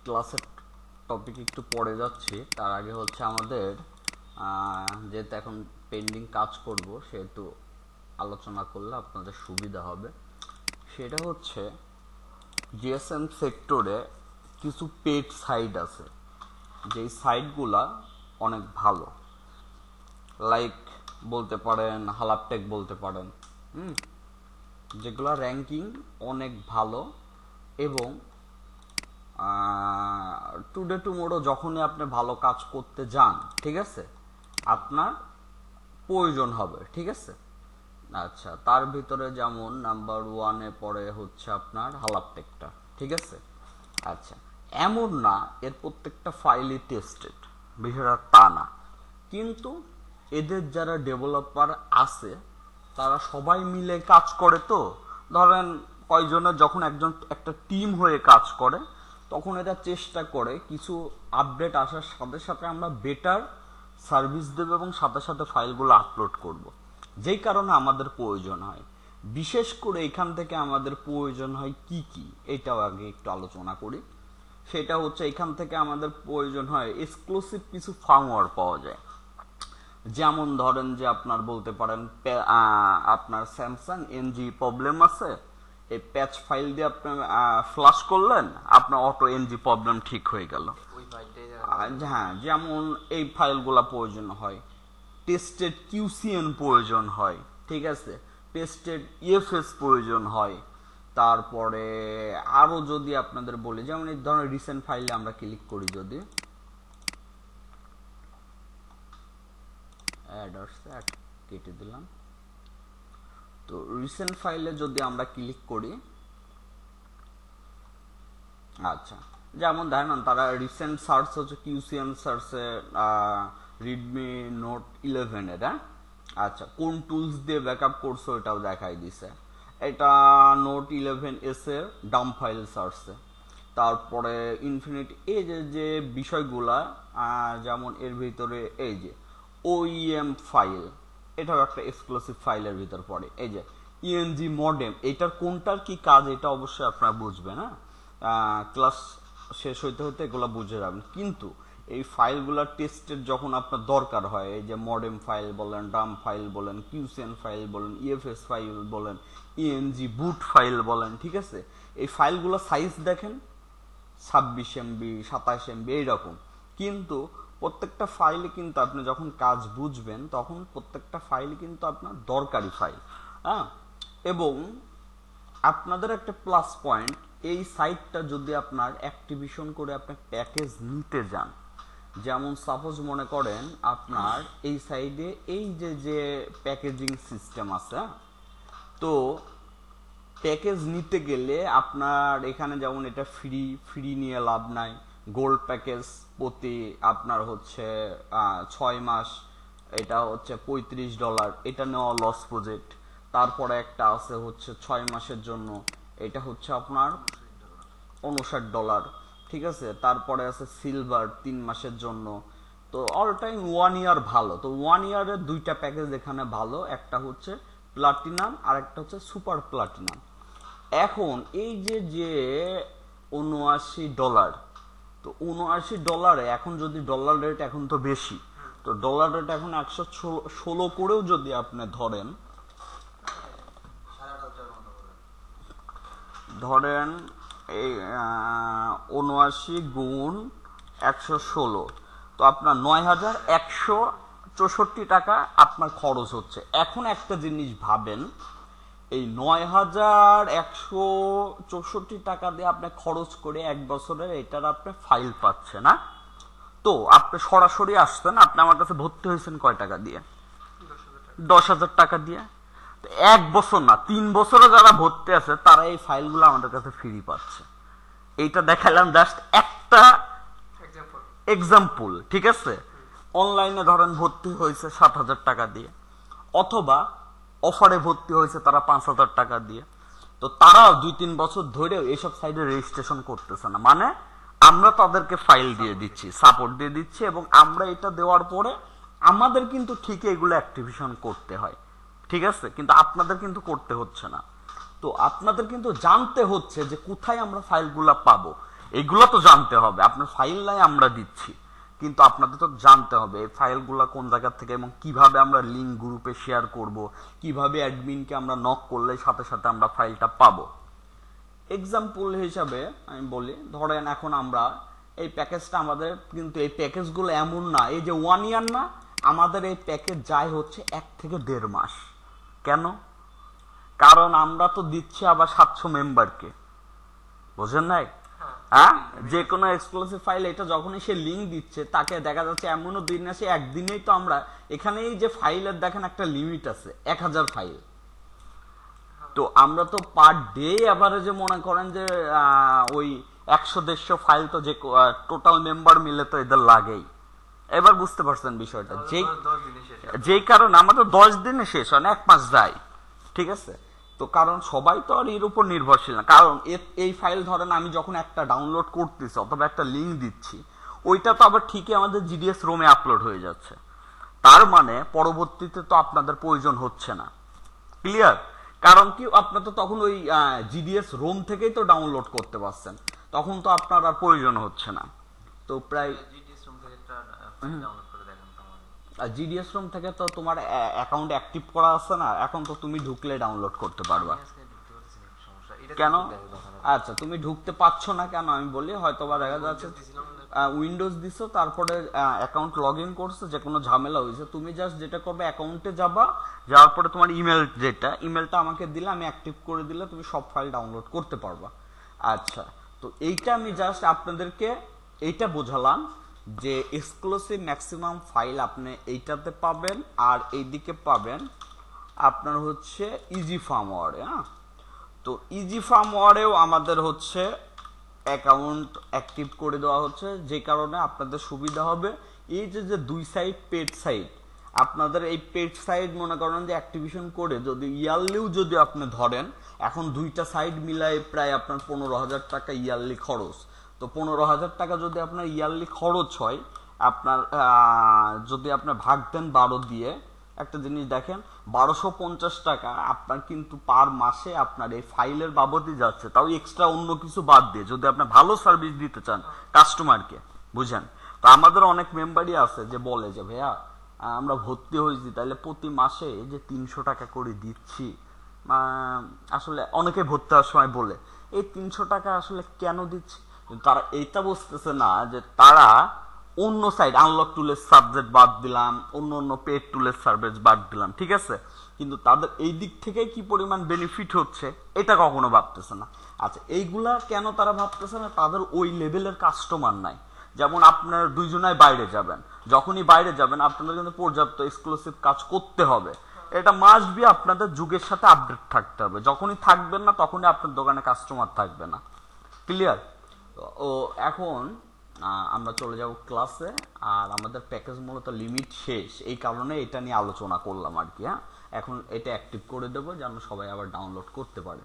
ক্লাসের টপিক একটু পড়ে যাচ্ছি, তার আগে হচ্ছে আমাদের যেহেতু এখন পেন্ডিং কাজ করব সেহেতু আলোচনা করলে আপনাদের সুবিধা হবে। সেটা হচ্ছে জিএসএম সেক্টরে কিছু পেড সাইট আছে, যেই সাইটগুলা অনেক ভালো, লাইক বলতে পারেন হালাপটেক বলতে পারেন, যেগুলো র্যাঙ্কিং অনেক ভালো এবং টুডে টুমোরো যখনই আপনি ভালো কাজ করতে যান, ঠিক আছে, আপনার প্রয়োজন হবে, ঠিক আছে। আচ্ছা, তার ভিতরে যেমন নাম্বার 1-এ পড়ে হচ্ছে আপনার হালাপটেকটা, ঠিক আছে। আচ্ছা, এমন না এর প্রত্যেকটা ফাইলই টেস্টেড, বিষয়টা তা না, কিন্তু এদের যারা ডেভেলপার আছে তারা সবাই মিলে কাজ করে। তো ধরেন কয়জনের যখন একটা টিম হয়ে কাজ করে তখন এরা চেষ্টা করে কিছু আপডেট আসার সাথে সাথে আমরা বেটার সার্ভিস দেব এবং সাথে সাথে ফাইলগুলো আপলোড করব, যেই কারণে আমাদের প্রয়োজন হয়। বিশেষ করে এখান থেকে আমাদের প্রয়োজন হয় কি কি, এটাও আগে একটু আলোচনা করি। সেটা হচ্ছে এখান থেকে আমাদের প্রয়োজন হয় এক্সক্লুসিভ কিছু ফার্মওয়্যার পাওয়া যায়। যেমন ধরেন যে আপনার বলতে পারেন আপনার স্যামসাং এনজি প্রবলেম আছে, এই প্যাচ ফাইল দিয়ে আপনি ফ্লাশ করলেন, আপনার অটো এনজি প্রবলেম ঠিক হয়ে গেল। হ্যাঁ, যেমন এই ফাইলগুলা প্রয়োজন হয়। টেস্টেড কিউসিএন প্রয়োজন হয়, ঠিক আছে, টেস্টেড ইএফএস প্রয়োজন হয়। তারপরে আরো যদি আপনাদের বলি, যেমন এই ধরনের রিসেন্ট ফাইলে আমরা ক্লিক করি, যদি কেটে দিলাম, তো রিসেন্ট ফাইলে যদি আমরা ক্লিক করি, আচ্ছা, যেমন দেখেন তারা রিসেন্ট সার্চ হচ্ছে কিউসিএন সার্চে রিডমি নোট 11 এর, আচ্ছা, কোন টুলস দিয়ে ব্যাকআপ করছো এটাও দেখাই দিছে। এটা নোট 11s এর ডাম্প ফাইল সার্চে। তারপরে ইনফিনিটি এই যে বিষয়গুলা, যেমন এর ভিতরে এই যে ওইএম ফাইল, এটাও একটা এক্সক্লুসিভ ফাইলের ভিতর পড়ে। এই যে ইএনজি মডেম, এটার কোনটার কি কাজ এটা অবশ্যই আপনারা বুঝবেন, ক্লাস শেষ হইতে হতে এগুলো বুঝে যাবেন। কিন্তু এই ফাইলগুলো টেস্টের যখন আপনার দরকার হয়, এই যে মডেম ফাইল বলেন, ডাম্প ফাইল বলেন, কিউসিএন ফাইল বলেন, ইএফএস ফাইল বলেন, ইএনজি বুট ফাইল বলেন, ঠিক আছে, এই ফাইলগুলো সাইজ দেখেন 26 MB 27 MB এইরকম। কিন্তু প্রত্যেকটা ফাইলে কিন্তু আপনি যখন কাজ বুঝবেন তখন প্রত্যেকটা ফাইল কিন্তু আপনার দরকারি ফাইল, এবং আপনাদের একটা প্লাস পয়েন্ট, এই সাইটটা যদি আপনার অ্যাক্টিভেশন করে আপনি প্যাকেজ নিতে যান, যেমন সাপোজ মনে করেন আপনার এই সাইডে এই যে প্যাকেজিং সিস্টেম আছে, তো প্যাকেজ নিতে গেলে আপনার এখানে যেমন এটা ফ্রি নিয়ে লাভ নাই। গোল্ড প্যাকেজ প্রতি আপনার হচ্ছে 6 মাস, এটা হচ্ছে $35, এটা নেওয়া লস প্রজেক্ট। তারপরে একটা আছে হচ্ছে 6 মাসের জন্য, এটা হচ্ছে আপনার $59, ঠিক আছে। তারপরে আছে সিলভার 3 মাসের জন্য। তো অল টাইম 1 ইয়ার ভালো। তো 1 ইয়ারের দুইটা প্যাকেজ এখানে ভালো, একটা হচ্ছে প্লাটিনাম আর একটা হচ্ছে সুপার প্লাটিনাম। এখন এই যে $79, তো $79 এখন যদি ডলার রেট এখন তো বেশি, তো ডলার রেট এখন 116 করেও যদি আপনি ধরেন এই 79 গুণ 116, তো আপনার 9164 টাকা আপনার খরচ হচ্ছে। এখন একটা জিনিস ভাবেন, এই 9164 টাকা দিয়ে আপনি খরচ করে 1 বছরের এটার আপনি ফাইল পাচ্ছেন না। তো আপনি সরাসরি আসছেন, আপনি আমার কাছে ভর্তি হয়েছেন কয় টাকা দিয়ে? 10,000 টাকা দিয়ে। 1 বছর না, 3 বছরে যারা ভর্তি আছে তারা এই ফাইলগুলো আমাদের কাছে ফ্রি পাচ্ছে। এইটা দেখালাম জাস্ট একটা এক্সাম্পল, ঠিক আছে। অনলাইনে ধরেন ভর্তি হয়েছে 7,000 টাকা দিয়ে, অথবা অফারে ভর্তি হয়েছে তারা 5,000 টাকা দিয়ে। তো তারাও 2-3 বছর ধরেও এইসব সাইডে রেজিস্ট্রেশন করতেছে না, মানে আমরা তাদেরকে ফাইল দিয়ে দিচ্ছি, সাপোর্ট দিয়ে দিচ্ছি, এবং আমরা এটা দেওয়ার পরে আমাদের কিন্তু ঠিক এগুলো অ্যাক্টিভেশন করতে হয়, ঠিক আছে, কিন্তু আপনাদের কিন্তু করতে হচ্ছে না। তো আপনাদের কিন্তু জানতে হচ্ছে যে কোথায় আমরা ফাইলগুলো পাবো। এগুলো তো জানতে হবে, আপনার ফাইল নাই আমরা দিচ্ছি, কিন্তু আপনাদের তো জানতে হবে এই ফাইলগুলো কোন জায়গা থেকে এবং কিভাবে আমরা লিঙ্ক গ্রুপে শেয়ার করব, কিভাবে অ্যাডমিনকে আমরা নক করলে সাথে সাথে আমরা ফাইলটা পাবো। এক্সাম্পল হিসাবে আমি বলি, ধরেন এখন আমরা এই প্যাকেজটা, আমাদের কিন্তু এই প্যাকেজগুলো এমন না এই যে 1 ইয়ার না, আমাদের এই প্যাকেজ যায় হচ্ছে 1 থেকে 1.5 মাস। কেন? কারণ আমরা তো দিচ্ছি আবার 700 মেম্বারকে, বুঝেন নাই? হ্যাঁ, যে কোনো এক্সক্লুসিভ ফাইল এটা যখনই সে লিঙ্ক দিচ্ছে তাকে দেখা যাচ্ছে এমনও দিন আসে একদিনেই তো আমরা এখানেই যে ফাইলের দেখেন একটা লিমিট আছে 1000 ফাইল, তো আমরা তো পার ডে এভারেজে মনে করেন যে ওই 100-150 ফাইল তো যে টোটাল মেম্বার মিলে তো এদের লাগেই। এবার বুঝতে পারছেন বিষয়টা, যেই কারণে আমাদের 10 দিনে শেষ হয় না, 1 মাস যায়। ঠিক আছে, তো কারণ সবাই তো আর এর উপর নির্ভরশীল না, কারণ এই ফাইল ধরেন আমি যখন একটা ডাউনলোড করতেছি অথবা একটা লিঙ্ক দিচ্ছি, ওইটা তো আবার ঠিকই আমাদের জিডিএস রোমে আপলোড হয়ে যাচ্ছে, তার মানে পরবর্তীতে তো আপনাদের প্রয়োজন হচ্ছে না। ক্লিয়ার? কারণ কি, আপনার তো তখন ওই জিডিএস রোম থেকেই তো ডাউনলোড করতে পারছেন, তখন তো আপনার আর প্রয়োজন হচ্ছে না। তো প্রায় জিডিএস রোম থেকে তো তোমার অ্যাকাউন্ট অ্যাক্টিভ করা আছে না, এখন তো তুমি ঢুকলে ডাউনলোড করতে পারবা। কেন? আচ্ছা, তুমি ঢুকতে পারছো না কেন আমি বলি, হয়তো বা দেখা যাচ্ছে উইন্ডোজ দিছো, তারপরে অ্যাকাউন্ট লগ ইন করছো, যে কোনো ঝামেলা হয়েছে, তুমি জাস্ট যেটা করবে অ্যাকাউন্টে যাবা, যাওয়ার পরে তোমার ইমেলটা আমাকে দিলে, আমি অ্যাক্টিভ করে দিলে তুমি সব ফাইল ডাউনলোড করতে পারবা। আচ্ছা, তো এইটা আমি জাস্ট আপনাদেরকে এইটা বোঝালাম যে এক্সক্লুসিভ ম্যাক্সিমাম ফাইল আপনি এইটাতে পাবেন, আর এইদিকে পাবেন আপনার হচ্ছে ইজি ফার্মওয়্যারে। হ্যাঁ, তো ইজি ফার্মওয়্যারেও আমাদের হচ্ছে অ্যাকাউন্ট অ্যাক্টিভ করে দেওয়া হচ্ছে, যে কারণে আপনাদের সুবিধা হবে। এই যে 2 সাইড পেড সাইট, আপনাদের এই পেড সাইট মনে করেন যে অ্যাক্টিভেশন করে যদি ইয়ারলিও যদি আপনি ধরেন, এখন 2টা সাইট মিলায় প্রায় আপনার 15,000 টাকা ইয়ারলি খরচ। তো 15,000 টাকা যদি আপনার ইয়ারলি খরচ হয়, আপনার যদি আপনি ভাগ দেন 12 দিয়ে, একটা জিনিস দেখেন, 1250 টাকা আপনার কিন্তু পার মাসে আপনার এই ফাইলের বাবদই যাচ্ছে, তাও এক্সট্রা অন্য কিছু বাদ দিয়ে, যদি আপনি ভালো সার্ভিস দিতে চান কাস্টমারকে, বুঝেন? তো আমাদের অনেক মেম্বারই আছে যে বলে যে ভাইয়া আমরা ভর্তি হয়েছি, তাহলে প্রতি মাসে এই যে 300 টাকা করে দিচ্ছি, আসলে অনেকে ভর্তি হওয়ার সময় বলে এই 300 টাকা আসলে কেন দিচ্ছি, তারা এইটা বুঝতেছে না যে তারা অন্য সাইড আনলক টুলের সাবজেক্ট বাদ দিলাম, অন্য পেড টুলের সার্ভিস বাদ দিলাম, ঠিক আছে, কিন্তু তাদের এই দিক থেকে কি পরিমাণ বেনিফিট হচ্ছে এটা কখনো ভাবতেছে না। আচ্ছা, এইগুলা কেন তারা ভাবতেছে না? তাদের ওই লেভেলের কাস্টমার নাই। যেমন আপনার দুইজনাই বাইরে যাবেন, যখনই বাইরে যাবেন আপনাদের কিন্তু পর্যাপ্ত এক্সক্লুসিভ কাজ করতে হবে, এটা মাস্ট বি, আপনাদের যুগের সাথে আপডেট থাকতে হবে। যখনই থাকবেন না তখনই আপনার দোকানে কাস্টমার থাকবে না। ক্লিয়ার? ও এখন আমরা চলে যাব ক্লাসে, আর আমাদের প্যাকেজ মূলত লিমিট শেষ, এই কারণে এটা নিয়ে আলোচনা করলাম আর কি। হ্যাঁ, এখন এটা অ্যাক্টিভ করে দেবো যেন সবাই আবার ডাউনলোড করতে পারে।